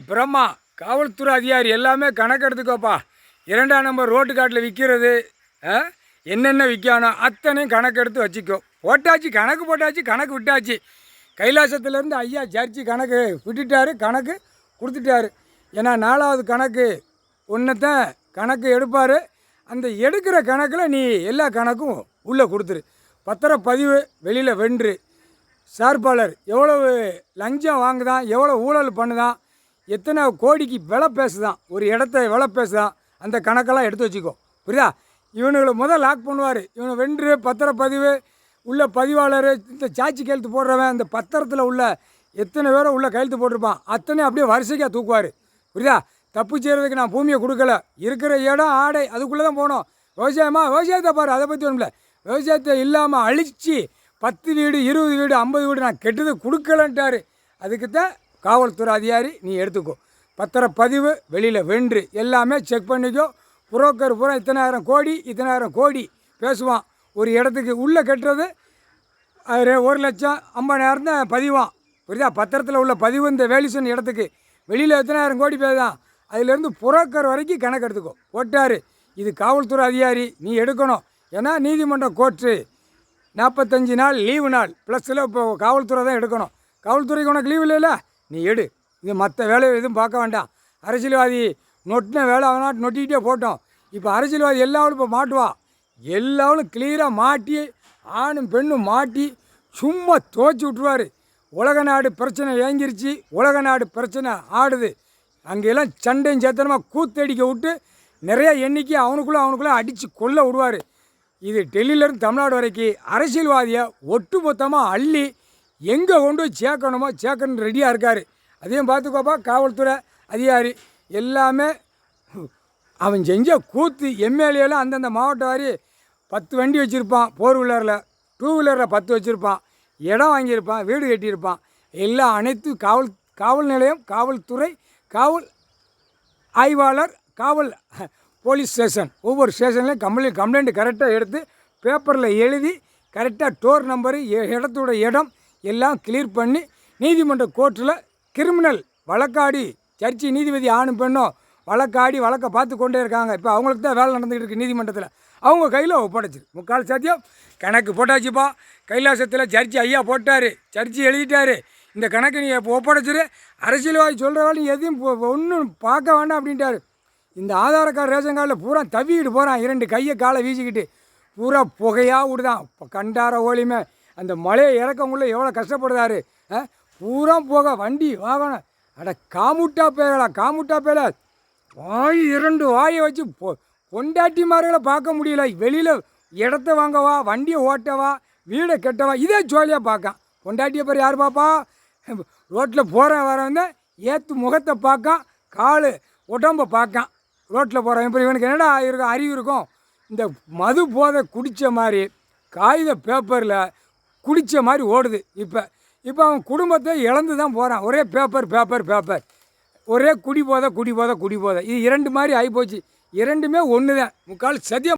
பிரம்மா காவல்துறை அதிகாரி எல்லாமே கணக்கு எடுத்துக்கோப்பா. 2ஆம் நம்பர் ரோட்டு காட்டில் விற்கிறது என்னென்ன விற்கணும் அத்தனையும் கணக்கு எடுத்து வச்சுக்கோ. போட்டாச்சு, கணக்கு போட்டாச்சு, கணக்கு விட்டாச்சு. கைலாசத்துலேருந்து ஐயா ஜட்ஜி கணக்கு விட்டுட்டாரு, கணக்கு கொடுத்துட்டாரு. ஏன்னா 4வது கணக்கு ஒன்றுத்தான் கணக்கு எடுப்பார். அந்த எடுக்கிற கணக்கில் நீ எல்லா கணக்கும் உள்ளே கொடுத்துரு. பத்திரப்பதிவு வெளியில் வென்று சார்பாளர் எவ்வளவு லஞ்சம் வாங்குதான், எவ்வளோ ஊழல் பண்ணுதான், எத்தனை கோடிக்கு விலை பேசுதான், ஒரு இடத்த விலை பேசுதான், அந்த கணக்கெல்லாம் எடுத்து வச்சுக்கோ. புரியுதா? இவனுங்களை முதல் லாக் பண்ணுவார். இவனை வென்று பத்திரப்பதிவு உள்ள பதிவாளர், இந்த சாட்சி கையெழுத்து போடுறவன், அந்த பத்திரத்தில் உள்ள எத்தனை பேரை உள்ள கையெழுத்து போட்டிருப்பான் அத்தனையும் அப்படியே வரிசைக்காக தூக்குவார். புரியுதா? தப்பு செய்கிறதுக்கு நான் பூமியை கொடுக்கல, இருக்கிற இடம் ஆடை அதுக்குள்ளே தான் போகணும். விவசாயத்தை பாரு, அதை பற்றி ஒன்றும் இல்லை. விவசாயத்தை இல்லாமல் அழித்து 10 வீடு 20 வீடு 50 வீடு நான் கெட்டது கொடுக்கலன்ட்டார். அதுக்கு தான் காவல்துறை அதிகாரி நீ எடுத்துக்கோ. பத்திரப்பதிவு வெளியில் வென்று எல்லாமே செக் பண்ணிக்கோ. புரோக்கர் பூரா இத்தனாயிரம் கோடி பேசுவான். ஒரு இடத்துக்கு உள்ளே கட்டுறது 1,50,000 தான் பதிவான். புரியுதா? பத்திரத்தில் உள்ள பதிவு இந்த வேலிசன் இடத்துக்கு வெளியில் எத்தனாயிரம் கோடி பேசுதான். அதிலேருந்து புரோக்கர் வரைக்கும் கணக்கு எடுத்துக்கோ. போட்டார். இது காவல்துறை அதிகாரி நீ எடுக்கணும். ஏன்னா நீதிமன்ற கோர்ட்டு 45 நாள் லீவு நாள் ப்ளஸில் இப்போ காவல்துறை தான் எடுக்கணும். காவல்துறைக்கு உனக்கு லீவு இல்லைல்ல, நீ எடு. இது மற்ற வேலையை எதுவும் பார்க்க வேண்டாம். அரசியல்வாதி நொட்டின வேலை அவனாட்டு நொட்டிக்கிட்டே போட்டோம். இப்போ அரசியல்வாதி எல்லாவளும் இப்போ மாட்டுவா. எல்லாவளும் கிளியராக மாட்டி, ஆணும் பெண்ணும் மாட்டி சும்மா துவச்சி விட்ருவார். உலக நாடு பிரச்சனை ஏங்கிருச்சு, உலக நாடு பிரச்சனை ஆடுது. அங்கெல்லாம் சண்டையும் சேத்தனமாக கூத்தடிக்க விட்டு நிறையா எண்ணிக்கை அவனுக்குள்ளே அடித்து கொல்ல விடுவார். இது டெல்லியிலேருந்து தமிழ்நாடு வரைக்கும் அரசியல்வாதியை ஒட்டு மொத்தமாக அள்ளி எங்கே கொண்டு போய் சேர்க்கணுமோ சேர்க்கணும் ரெடியாக இருக்கார். அதையும் பார்த்துக்கோப்பா. காவல்துறை அதிகாரி எல்லாமே அவன் செஞ்ச கூத்து. எம்எல்ஏலாம் அந்தந்த மாவட்டம் வாரி 10 வண்டி வச்சுருப்பான். 4 வீலரில் 2 வீலரில் 10 வச்சுருப்பான். இடம் வாங்கியிருப்பான், வீடு கட்டியிருப்பான். எல்லாம் அனைத்து காவல் நிலையம், காவல்துறை, காவல் ஆய்வாளர், காவல் போலீஸ் ஸ்டேஷன், ஒவ்வொரு ஸ்டேஷன்லேயும் கம்ப்ளைண்ட் கரெக்டாக எடுத்து பேப்பரில் எழுதி கரெக்டாக டோர் நம்பரு, இடத்தோட இடம் எல்லாம் கிளியர் பண்ணி நீதிமன்ற கோர்ட்டில் கிரிமினல் வழக்காடி சர்ச்சை நீதிபதி ஆணும் பெண்ணும் வழக்கை பார்த்து கொண்டே இருக்காங்க. இப்போ அவங்களுக்கு தான் வேலை நடந்துகிட்டு இருக்குது நீதிமன்றத்தில். அவங்க கையில் ஒப்படைச்சிரு. 3/4 சத்தியம் கணக்கு போட்டாச்சுப்பா. கைலாசத்தில் சர்ச்சை ஐயா போட்டார், சர்ச்சை எழுதிட்டார். இந்த கணக்கு நீ இப்போ ஒப்படைச்சிரு. அரசியல்வாதி சொல்கிறவாள் நீ எதையும் ஒன்றும் பார்க்க வேண்டாம் அப்படின்ட்டார். இந்த ஆதார கார்டு ரேஷன் கார்டில் பூரா தவிக்கிட்டு போகிறான். 2 கையை காலை வீசிக்கிட்டு பூரா புகையாக விடுதான். இப்போ கண்டார ஓலியுமே அந்த மலையை இறக்கங்குள்ளே எவ்வளோ கஷ்டப்படுதாரு. பூரா போக வண்டி வாகனம். அட காமுட்டா பேல வாய் 2 வாயை வச்சு பொண்டாட்டிமார்களை பார்க்க முடியல. வெளியில் இடத்த வாங்கவா, வண்டியை ஓட்டவா, வீடை கெட்டவா, இதே ஜோலியாக பார்க்கான். பொண்டாட்டியை பேர் யார் பார்ப்பா? ரோட்டில் போகிறேன் வரவங்க ஏற்று முகத்தை பார்க்கான், கால் உடம்பை பார்க்கான். ரோட்டில் போகிறவன் இப்போ இவனுக்கு என்னடா இருக்கும், அறிவு இருக்கும்? இந்த மது போதை குடித்த மாதிரி காகித பேப்பரில் குடித்த மாதிரி ஓடுது. இப்போ அவன் குடும்பத்தை இழந்து தான் போகிறான். ஒரே பேப்பர் ஒரே குடி போதை. இது 2 மாதிரி ஆகிப்போச்சு. 2மே ஒன்று தான். 3/4 சத்தியம்.